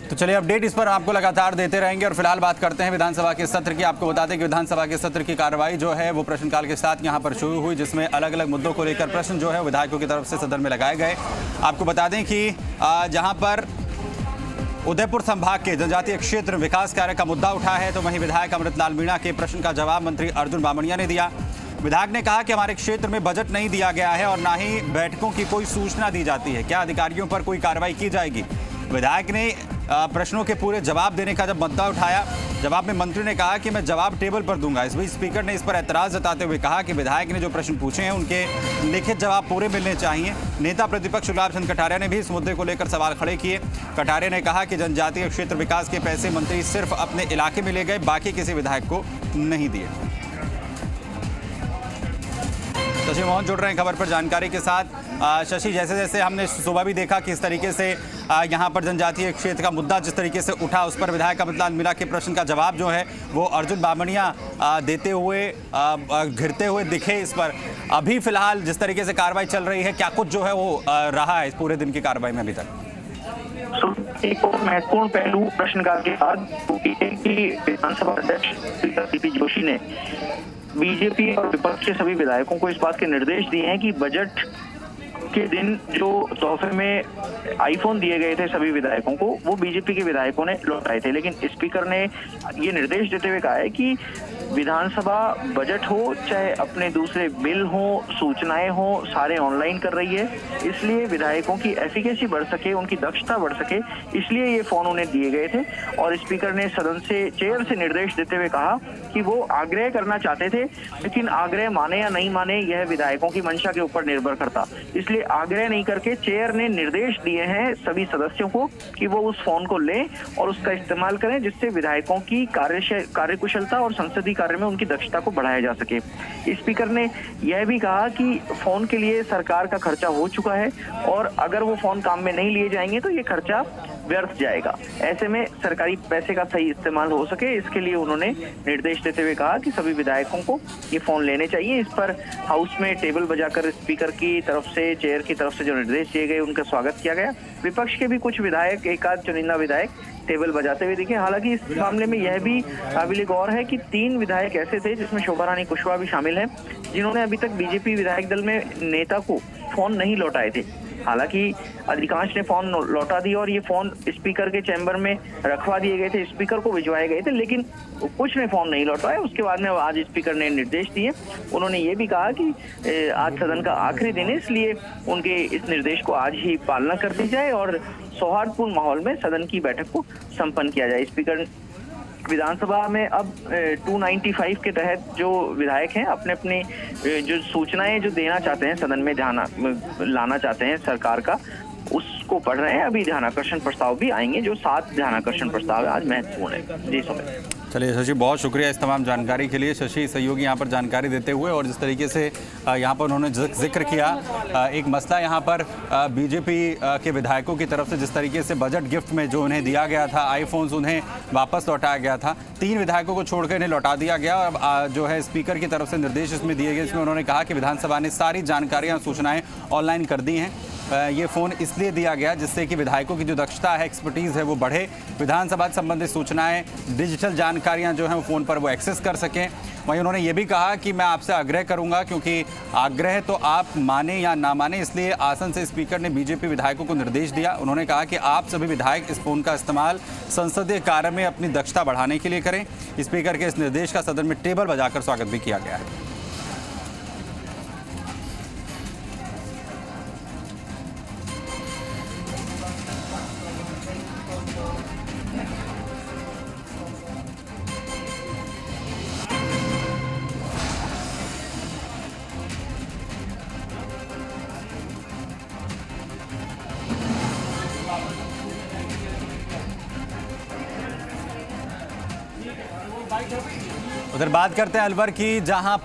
तो चलिए अपडेट इस पर आपको लगातार देते रहेंगे और फिलहाल बात करते हैं विधानसभा के सत्र की। आपको बता दें कि विधानसभा के सत्र की कार्रवाई जो है वो प्रश्नकाल के साथ यहां पर शुरू हुई, जिसमें अलग अलग मुद्दों को लेकर प्रश्न जो है विधायकों की तरफ से सदन में लगाए गए। आपको बता दें कि जहां पर उदयपुर संभाग के जनजातीय क्षेत्र विकास कार्य का मुद्दा उठा है, तो वहीं विधायक अमृतलाल मीणा के प्रश्न का जवाब मंत्री अर्जुन बामणिया ने दिया। विधायक ने कहा कि हमारे क्षेत्र में बजट नहीं दिया गया है और ना ही बैठकों की कोई सूचना दी जाती है, क्या अधिकारियों पर कोई कार्रवाई की जाएगी। विधायक ने प्रश्नों के पूरे जवाब देने का जब मुद्दा उठाया, जवाब में मंत्री ने कहा कि मैं जवाब टेबल पर दूंगा। इस बीच स्पीकर ने इस पर ऐतराज जताते हुए कहा कि विधायक ने जो प्रश्न पूछे हैं उनके लिखित जवाब पूरे मिलने चाहिए। नेता प्रतिपक्ष गुलाब चंद कटारिया ने भी इस मुद्दे को लेकर सवाल खड़े किए। कटारिया ने कहा कि जनजातीय क्षेत्र विकास के पैसे मंत्री सिर्फ अपने इलाके में ले गए, बाकी किसी विधायक को नहीं दिए। शशि मोहन जुड़ रहे हैं खबर पर जानकारी के साथ। शशि, जैसे जैसे हमने सुबह भी देखा कि इस तरीके से यहाँ पर जनजातीय क्षेत्र का मुद्दा जिस तरीके से उठा, उस पर विधायक अमृतलाल मीणा के प्रश्न का जवाब जो है वो अर्जुन बामणिया देते हुए घिरते हुए दिखे। इस पर अभी फिलहाल जिस तरीके से कार्रवाई चल रही है, क्या कुछ जो है वो रहा है इस पूरे दिन की कार्रवाई में अभी तक? एक और महत्वपूर्ण पहलू प्रश्नकाल के बाद विधानसभा अध्यक्ष सीपी जोशी ने बीजेपी और विपक्ष के सभी विधायकों को इस बात के निर्देश दिए हैं कि बजट के दिन जो तोहफे में आईफोन दिए गए थे सभी विधायकों को, वो बीजेपी के विधायकों ने लौटाए थे। लेकिन स्पीकर ने ये निर्देश देते हुए कहा है कि विधानसभा बजट हो चाहे अपने दूसरे बिल हो, सूचनाएं हो, सारे ऑनलाइन कर रही है। इसलिए विधायकों की एफिकेसी बढ़ सके, उनकी दक्षता बढ़ सके, इसलिए ये फोन उन्हें दिए गए थे। और स्पीकर ने सदन से चेयर से निर्देश देते हुए कहा कि वो आग्रह करना चाहते थे, लेकिन आग्रह माने या नहीं माने यह विधायकों की मंशा के ऊपर निर्भर करता। इसलिए आग्रह नहीं करके चेयर ने निर्देश दिए हैं सभी सदस्यों को कि वो उस फोन को लें और उसका इस्तेमाल करें, जिससे विधायकों की कार्यकुशलता और संसदीय कार्य में उनकी दक्षता को बढ़ाया जा सके। स्पीकर ने यह भी कहा कि फोन के लिए सरकार का खर्चा हो चुका है और अगर वो फोन काम में नहीं लिए जाएंगे तो ये खर्चा व्यर्थ जाएगा। ऐसे में सरकारी पैसे का सही इस्तेमाल हो सके, इसके लिए उन्होंने निर्देश देते हुए कहा कि सभी विधायकों को ये फोन लेने चाहिए। इस पर हाउस में टेबल बजाकर स्पीकर की तरफ से, चेयर की तरफ से जो निर्देश दिए गए उनका स्वागत किया गया। विपक्ष के भी कुछ विधायक, एक आध चुनिंदा विधायक टेबल बजाते हुए दिखे। हालांकि इस मामले में यह भी काबिल गौर है कि 3 विधायक ऐसे थे, जिसमें शोभा रानी कुशवाहा भी शामिल है, जिन्होंने अभी तक बीजेपी विधायक दल में नेता को फोन नहीं लौटाए थे। हालांकि अधिकांश ने फोन लौटा दिया और ये फोन स्पीकर के चैम्बर में रखवा दिए गए थे, स्पीकर को भिजवाए गए थे, लेकिन कुछ ने फोन नहीं लौटाया। उसके बाद में आज स्पीकर ने निर्देश दिए। उन्होंने ये भी कहा कि आज सदन का आखिरी दिन है, इसलिए उनके इस निर्देश को आज ही पालना कर दी जाए और सौहार्दपूर्ण माहौल में सदन की बैठक को संपन्न किया जाए। स्पीकर विधानसभा में अब 295 के तहत जो विधायक हैं अपने अपने जो सूचनाएं जो देना चाहते हैं, सदन में ध्यान लाना चाहते हैं सरकार का, उसको पढ़ रहे हैं। अभी ध्यानाकर्षण प्रस्ताव भी आएंगे, जो 7 ध्यानाकर्षण प्रस्ताव है आज महत्वपूर्ण है। जी सुमित। चलिए शशि, बहुत शुक्रिया इस तमाम जानकारी के लिए। शशि सहयोगी यहाँ पर जानकारी देते हुए, और जिस तरीके से यहाँ पर उन्होंने जिक्र किया एक मसला यहाँ पर बीजेपी के विधायकों की तरफ से जिस तरीके से बजट गिफ्ट में जो उन्हें दिया गया था, आईफोन्स उन्हें वापस लौटाया गया था, 3 विधायकों को छोड़कर इन्हें लौटा दिया गया। और जो है स्पीकर की तरफ से निर्देश इसमें दिए गए, इसमें उन्होंने कहा कि विधानसभा ने सारी जानकारियाँ, सूचनाएँ ऑनलाइन कर दी हैं। ये फ़ोन इसलिए दिया गया जिससे कि विधायकों की जो दक्षता है, एक्सपर्टीज़ है, वो बढ़े, विधानसभा से संबंधित सूचनाएं, डिजिटल जानकारियां जो हैं वो फ़ोन पर वो एक्सेस कर सकें। वहीं उन्होंने ये भी कहा कि मैं आपसे आग्रह करूंगा, क्योंकि आग्रह तो आप माने या ना माने, इसलिए आसन से स्पीकर ने बीजेपी विधायकों को निर्देश दिया। उन्होंने कहा कि आप सभी विधायक इस फ़ोन का इस्तेमाल संसदीय कार्य में अपनी दक्षता बढ़ाने के लिए करें। स्पीकर के इस निर्देश का सदन में टेबल बजाकर स्वागत भी किया गया है। उधर बात करते हैं अलवर की, जहां